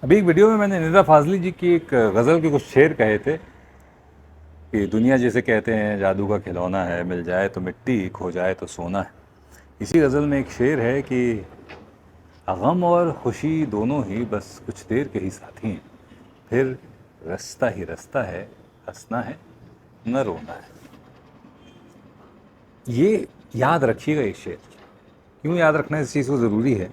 अभी एक वीडियो में मैंने निदा फाजली जी की एक गज़ल के कुछ शेर कहे थे कि दुनिया जिसे कहते हैं जादू का खिलौना है, मिल जाए तो मिट्टी, खो जाए तो सोना है। इसी गज़ल में एक शेर है कि गम और खुशी दोनों ही बस कुछ देर के ही साथी हैं, फिर रास्ता ही रास्ता है, हंसना है न रोना है। ये याद रखिएगा ये शेर। क्यों याद रखना इस चीज़ को ज़रूरी है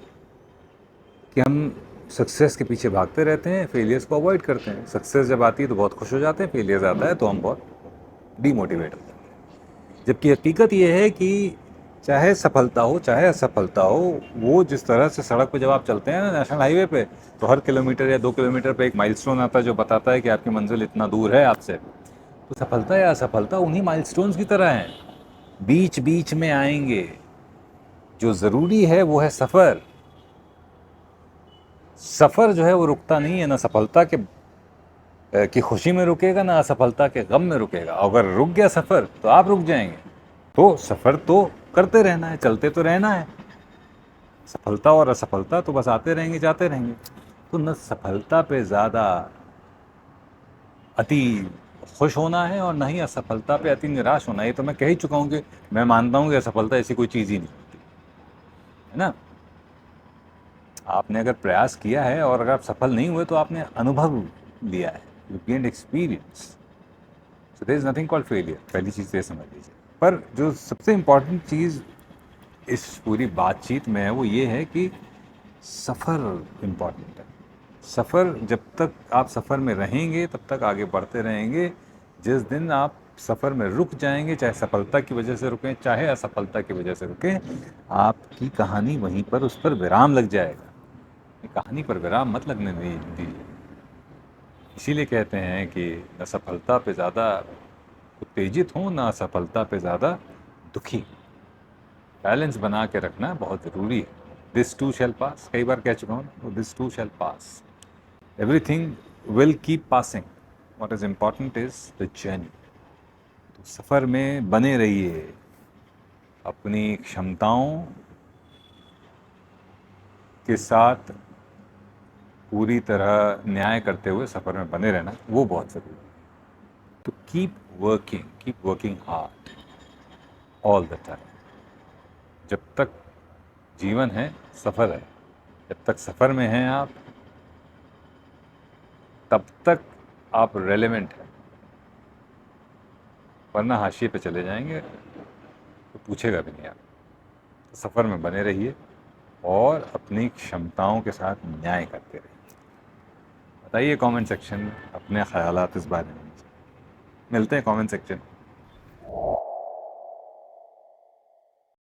कि हम सक्सेस के पीछे भागते रहते हैं, फेलियर्स को अवॉइड करते हैं। सक्सेस जब आती है तो बहुत खुश हो जाते हैं, फेलियर्स आता है तो हम बहुत डीमोटिवेट होते हैं। जबकि हकीकत ये है कि चाहे सफलता हो चाहे असफलता हो, वो जिस तरह से सड़क पे जब आप चलते हैं ना नेशनल हाईवे पे, तो हर किलोमीटर या 2 किलोमीटर पे एक माइलस्टोन आता है जो बताता है कि आपकी मंजिल इतना दूर है आपसे। तो सफलता या असफलता उन्हीं माइलस्टोन्स की तरह है, बीच बीच में आएंगे। जो ज़रूरी है वो है सफ़र। सफ़र जो है वो रुकता नहीं है, ना सफलता के की खुशी में रुकेगा, ना असफलता के गम में रुकेगा। अगर रुक गया सफ़र तो आप रुक जाएंगे। तो सफ़र तो करते रहना है, चलते तो रहना है। सफलता और असफलता तो बस आते रहेंगे जाते रहेंगे। तो न सफलता पे ज़्यादा अति खुश होना है और न ही असफलता पे अति निराश होना है। ये तो मैं कह ही चुका हूँ कि मैं मानता हूँ कि असफलता ऐसी कोई चीज़ ही नहीं होती है ना। आपने अगर प्रयास किया है और अगर आप सफल नहीं हुए तो आपने अनुभव लिया है, you gained experience. So there is nothing called failure. पहली चीज़ ये समझ लीजिए। पर जो सबसे इम्पॉर्टेंट चीज़ इस पूरी बातचीत में है वो ये है कि सफ़र इम्पॉर्टेंट है। सफ़र, जब तक आप सफ़र में रहेंगे तब तक आगे बढ़ते रहेंगे। जिस दिन आप सफ़र में रुक जाएंगे, चाहे सफलता की वजह से रुकें चाहे असफलता की वजह से रुकें, आपकी कहानी वहीं पर उस पर विराम लग जाएगा। कहानी पर विराम मत लगने दीजिए। इसीलिए कहते हैं कि न सफलता पे ज़्यादा उत्तेजित हों, ना असफलता पे ज़्यादा दुखी। बैलेंस बना के रखना बहुत ज़रूरी है। दिस टू शैल पास, कई बार कह चुका हूँ, this to shell pass. Everything will keep passing, what is important is the journey. तो सफ़र में बने रहिए, अपनी क्षमताओं के साथ पूरी तरह न्याय करते हुए सफ़र में बने रहना वो बहुत ज़रूरी है। तो keep working hard all the time. जब तक जीवन है सफ़र है, जब तक सफ़र में हैं आप तब तक आप रेलेवेंट हैं, वरना हाशिए पे चले जाएंगे तो पूछेगा भी नहीं आप। तो सफ़र में बने रहिए और अपनी क्षमताओं के साथ न्याय करते रहिए। बताइए कमेंट सेक्शन में अपने ख्यालात इस बारे में। मिलते हैं कमेंट सेक्शन।